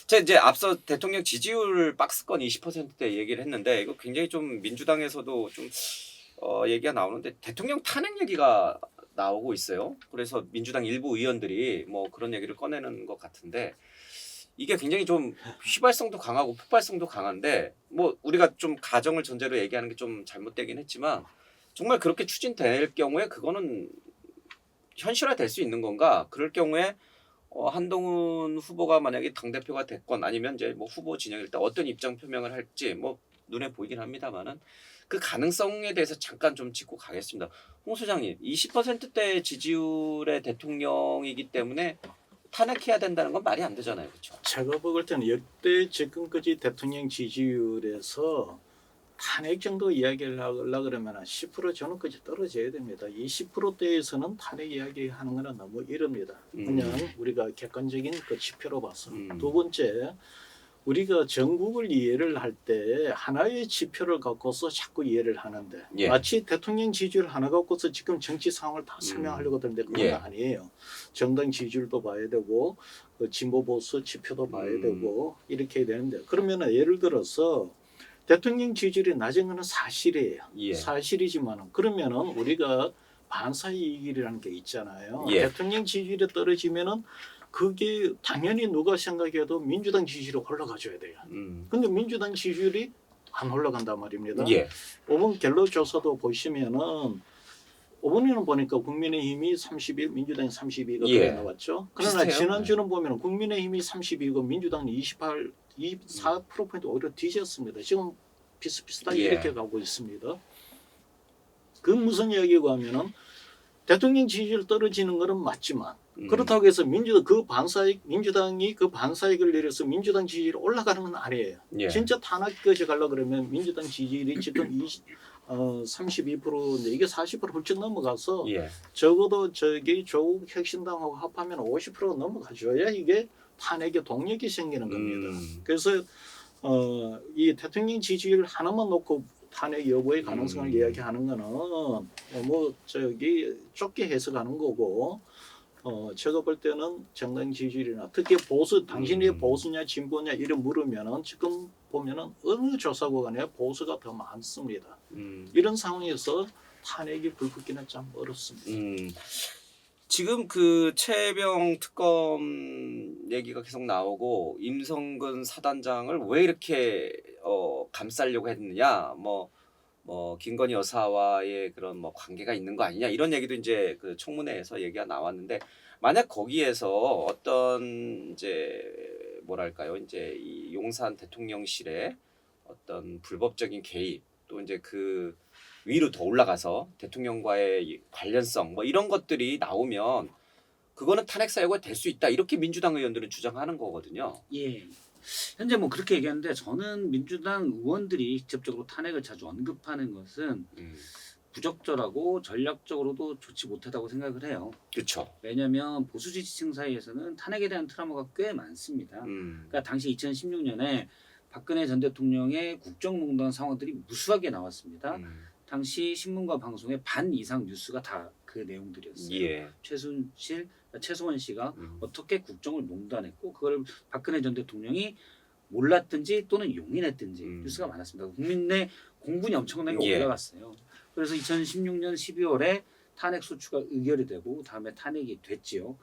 제가 이제 앞서 대통령 지지율 박스권 20%대 얘기를 했는데 이거 굉장히 좀 민주당에서도 좀 얘기가 나오는데 대통령 탄핵 얘기가 나오고 있어요. 그래서 민주당 일부 의원들이 뭐 그런 얘기를 꺼내는 것 같은데 이게 굉장히 좀 휘발성도 강하고 폭발성도 강한데 뭐 우리가 좀 가정을 전제로 얘기하는 게 좀 잘못되긴 했지만 정말 그렇게 추진될 경우에 그거는 현실화될 수 있는 건가? 그럴 경우에 한동훈 후보가 만약에 당대표가 됐건 아니면 이제 뭐 후보 진영일 때 어떤 입장 표명을 할지 뭐 눈에 보이긴 합니다만은 그 가능성에 대해서 잠깐 좀 짚고 가겠습니다. 홍 소장님, 20%대 지지율의 대통령이기 때문에 탄핵해야 된다는 건 말이 안 되잖아요. 그렇죠? 제가 볼 때는 역대 지금까지 대통령 지지율에서 탄핵 정도 이야기를 하려고 그러면 10% 전후까지 떨어져야 됩니다. 20%대에서는 탄핵 이야기하는 거는 너무 이릅니다. 그냥 우리가 객관적인 그 지표로 봐서. 두 번째, 우리가 전국을 이해를 할 때 하나의 지표를 갖고서 자꾸 이해를 하는데 예. 마치 대통령 지지율 하나 갖고서 지금 정치 상황을 다 설명하려고 하는데 그건 예. 아니에요. 정당 지지율도 봐야 되고 진보 보수 지표도 봐야 되고 이렇게 해야 되는데 그러면 예를 들어서 대통령 지지율이 낮은 것은 사실이에요. 예. 사실이지만 그러면은 우리가 반사이익이라는 게 있잖아요. 예. 대통령 지지율이 떨어지면은 그게 당연히 누가 생각해도 민주당 지지율이 올라가줘야 돼요. 근데 민주당 지지율이 안 올라간단 말입니다. 예. 이번 갤럽 조사도 보시면은 이번에는 보니까 국민의힘이 31, 민주당이 32가 예. 나왔죠. 그러나 비슷해요. 지난주는 보면 국민의힘이 32고 민주당이 28, 24% 오히려 뒤졌습니다. 지금 비슷비슷하게 예. 이렇게 가고 있습니다. 그 무슨 이야기고 하면은 대통령 지지율 떨어지는 것은 맞지만 그렇다고 해서 민주당이 그 반사익을 내려서 민주당 지지율이 올라가는 건 아니에요. 예. 진짜 탄핵까지 가려고 그러면 민주당 지지율이 지금 32%인데 이게 40% 훌쩍 넘어가서 예. 적어도 저기 조국 혁신당하고 합하면 50%가 넘어가줘야 이게 탄핵의 동력이 생기는 겁니다. 그래서 이 대통령 지지율 하나만 놓고 탄핵 여부의 가능성을 이야기하는 거는 뭐 저기 좁게 해석하는 거고 제가 볼 때는 정당 지지율이나 특히 보수 당신이 보수냐 진보냐 이런 물으면은 지금 보면은 어느 조사고 간에 보수가 더 많습니다. 이런 상황에서 탄핵이 불붙기는 참 어렵습니다. 지금 그 최혜병 특검 얘기가 계속 나오고 임성근 사단장을 왜 이렇게 감싸려고 했느냐 뭐 김건희 여사와의 그런 뭐 관계가 있는 거 아니냐 이런 얘기도 이제 그 청문회에서 얘기가 나왔는데 만약 거기에서 어떤 이제 뭐랄까요 이제 이 용산 대통령실의 어떤 불법적인 개입 또 이제 그 위로 더 올라가서 대통령과의 관련성 뭐 이런 것들이 나오면 그거는 탄핵 사유가 될 수 있다 이렇게 민주당 의원들은 주장하는 거거든요. 예. 현재 뭐 그렇게 얘기하는데 저는 민주당 의원들이 직접적으로 탄핵을 자주 언급하는 것은 부적절하고 전략적으로도 좋지 못하다고 생각을 해요. 그렇죠. 왜냐하면 보수 지지층 사이에서는 탄핵에 대한 트라우마가 꽤 많습니다. 그러니까 당시 2016년에 박근혜 전 대통령의 국정농단 상황들이 무수하게 나왔습니다. 당시 신문과 방송의 반 이상 뉴스가 다 그 내용들이었어요. 예. 최소원 씨가 어떻게 국정을 농단했고 그걸 박근혜 전 대통령이 몰랐든지 또는 용인했든지 뉴스가 많았습니다. 국민의 공분이 엄청나게 예. 올라갔어요. 그래서 2016년 12월에 탄핵 소추가 의결이 되고 다음에 탄핵이 됐지요.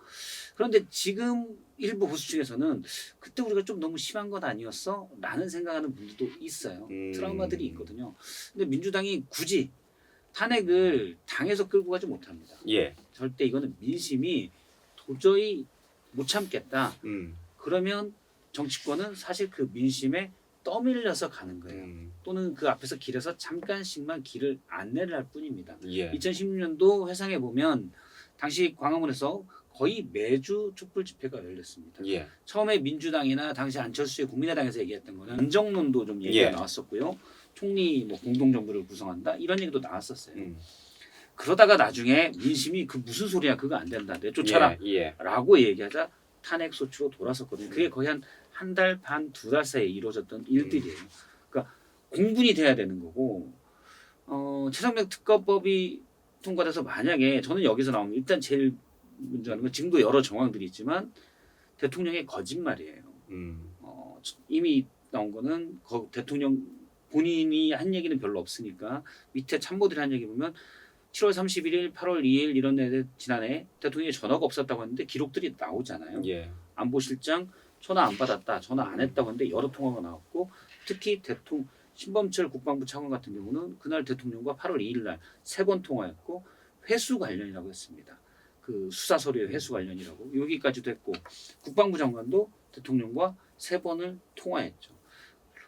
그런데 지금 일부 보수층에서는 그때 우리가 좀 너무 심한 것 아니었어? 라는 생각하는 분들도 있어요. 트라우마들이 있거든요. 근데 민주당이 굳이 탄핵을 당에서 끌고 가지 못합니다. 예. 절대 이거는 민심이 도저히 못 참겠다. 그러면 정치권은 사실 그 민심에 떠밀려서 가는 거예요. 또는 그 앞에서 길에서 잠깐씩만 길을 안내를 할 뿐입니다. 예. 2016년도 회상해 보면 당시 광화문에서 거의 매주 촛불 집회가 열렸습니다. 예. 처음에 민주당이나 당시 안철수의 국민의당에서 얘기했던 거는 안정론도 좀 얘기가 예. 나왔었고요. 총리 뭐 공동정부를 구성한다 이런 얘기도 나왔었어요. 그러다가 나중에 민심이 그 무슨 소리야 그거 안 된다 내쫓아라 예. 라고 얘기하자 탄핵 소추로 돌아섰거든요. 그게 거의 한 달 반, 두 달 사이에 이루어졌던 일들이에요. 그러니까 공분이 돼야 되는 거고 최상병 특검법이 통과돼서 만약에 저는 여기서 나오면 일단 제일 문제하는 건 지금도 여러 정황들이 있지만 대통령의 거짓말이에요. 이미 나온 거는 대통령 본인이 한 얘기는 별로 없으니까 밑에 참모들이 한 얘기 보면 7월 31일, 8월 2일 이런 애 지난해 대통령이 전화가 없었다고 했는데 기록들이 나오잖아요. 예. 안보실장 전화 안 받았다, 전화 안 했다고 했는데 여러 통화가 나왔고 특히 신범철 국방부 차관 같은 경우는 그날 대통령과 8월 2일 날 3번 통화했고 회수 관련이라고 했습니다. 그 수사 서류의 회수 관련이라고 여기까지도 했고 국방부 장관도 대통령과 3번을 통화했죠.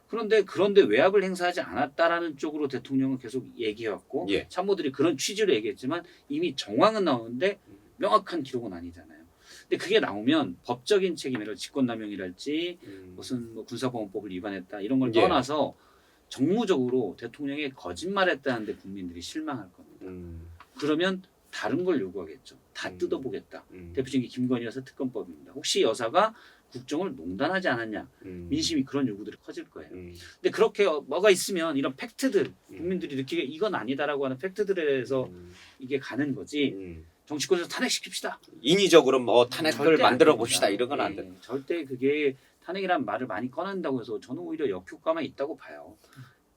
그런데 외압을 행사하지 않았다라는 쪽으로 대통령은 계속 얘기해왔고 예. 참모들이 그런 취지로 얘기했지만 이미 정황은 나오는데 명확한 기록은 아니잖아요. 근데 그게 나오면 법적인 책임이라 직권남용이랄지 무슨 뭐 군사보안법을 위반했다 이런 걸 예. 떠나서 정무적으로 대통령이 거짓말했다는데 국민들이 실망할 겁니다. 그러면 다른 걸 요구하겠죠. 다 뜯어보겠다. 대표적인 게 김건희여사 특검법입니다. 혹시 여사가 국정을 농단하지 않았냐. 민심이 그런 요구들이 커질 거예요. 근데 그렇게 뭐가 있으면 이런 팩트들 국민들이 느끼게 이건 아니다라고 하는 팩트들에 대해서 이게 가는 거지. 정치권에서 탄핵시킵시다. 인위적으로 뭐 탄핵을 절대 만들어 안 봅시다 됩니다. 이런 건 안 돼. 절대 그게 탄핵이란 말을 많이 꺼낸다고 해서 저는 오히려 역효과만 있다고 봐요.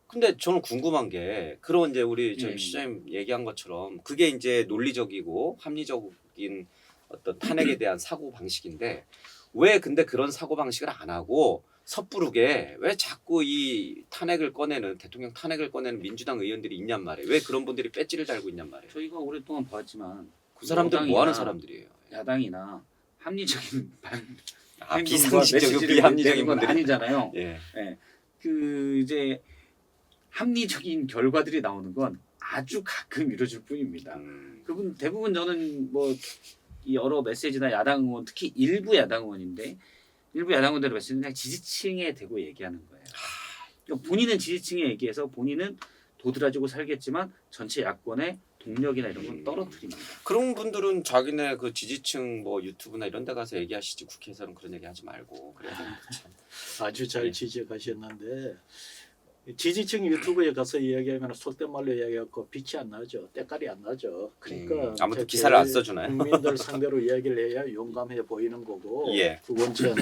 근데 저는 궁금한 게 그런 이제 우리 예. 시장님 얘기한 것처럼 그게 이제 논리적이고 합리적인 어떤 탄핵에 대한 사고 방식인데 왜 근데 그런 사고 방식을 안 하고 섣부르게 왜 자꾸 이 탄핵을 꺼내는 대통령 탄핵을 꺼내는 민주당 의원들이 있냔 말이에요. 왜 그런 분들이 배지를 달고 있냔 말이에요. 저희가 오랫동안 봤지만 그 사람들 뭐 하는 여당이나 사람들이에요? 야당이나 합리적인 행동과 비상식적이고 메시지를 비합리적인 내는 건 분들이 아니잖아요. 예. 그 이제 합리적인 결과들이 나오는 건 아주 가끔 이루어질 뿐입니다. 그분 대부분 저는 뭐 이 여러 메시지나 야당 의원 특히 일부 야당 의원인데 일부 야당 의원들의 메시지는 그냥 지지층에 대고 얘기하는 거예요. 그러니까 본인은 지지층에 얘기해서 본인은 도드라지고 살겠지만 전체 야권의 동력이나 이런 건 떨어뜨립니다. 그런 분들은 자기네 그 지지층 뭐 유튜브나 이런 데 가서 얘기하시지 국회에서는 그런 얘기 하지 말고 그래야 되는데 참. 아주 잘 지적하셨는데 지지층 유튜브에 가서 이야기하면 속된 말로 이야기하고 빛이 안 나죠. 때깔이 안 나죠. 그러니까 아무튼 기사를 안 써주나요? 국민들 상대로 이야기를 해야 용감해 보이는 거고 예. 두 번째는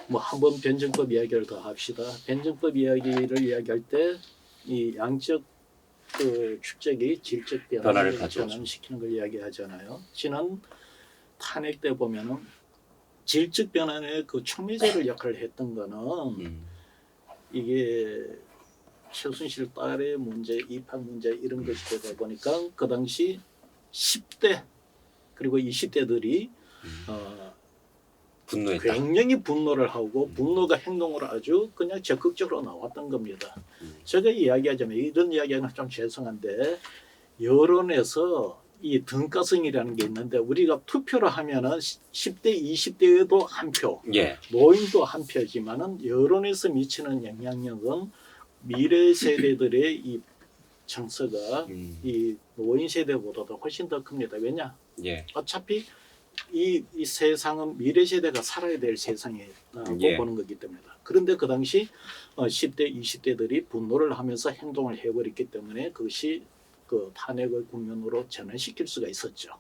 뭐 한번 변증법 이야기를 더 합시다. 변증법 이야기를 이야기할 때 이 양적 그 축적이 질적 변화를 전환시키는 걸 이야기하잖아요. 지난 탄핵 때 보면은 질적 변환의 그 촉매제를 역할을 했던 거는 이게 최순실 딸의 문제, 입학 문제 이런 것이 되다 보니까 그 당시 10대 그리고 20대들이 분노했다. 굉장히 분노를 하고 분노가 행동으로 아주 그냥 적극적으로 나왔던 겁니다. 제가 이야기하자면 이런 이야기는 좀 죄송한데 여론에서 이 등가성이라는 게 있는데 우리가 투표를 하면은 10대, 20대에도 한 표, 예. 노인도 한 표지만은 여론에서 미치는 영향력은 미래 세대들의 이 정서가 이 노인 세대보다도 훨씬 더 큽니다. 왜냐? 예. 어차피 이 세상은 미래 세대가 살아야 될 세상이라고 예. 보는 거기 때문에. 그런데 그 당시 10대, 20대들이 분노를 하면서 행동을 해버렸기 때문에 그것이 그 탄핵의 국면으로 전환시킬 수가 있었죠.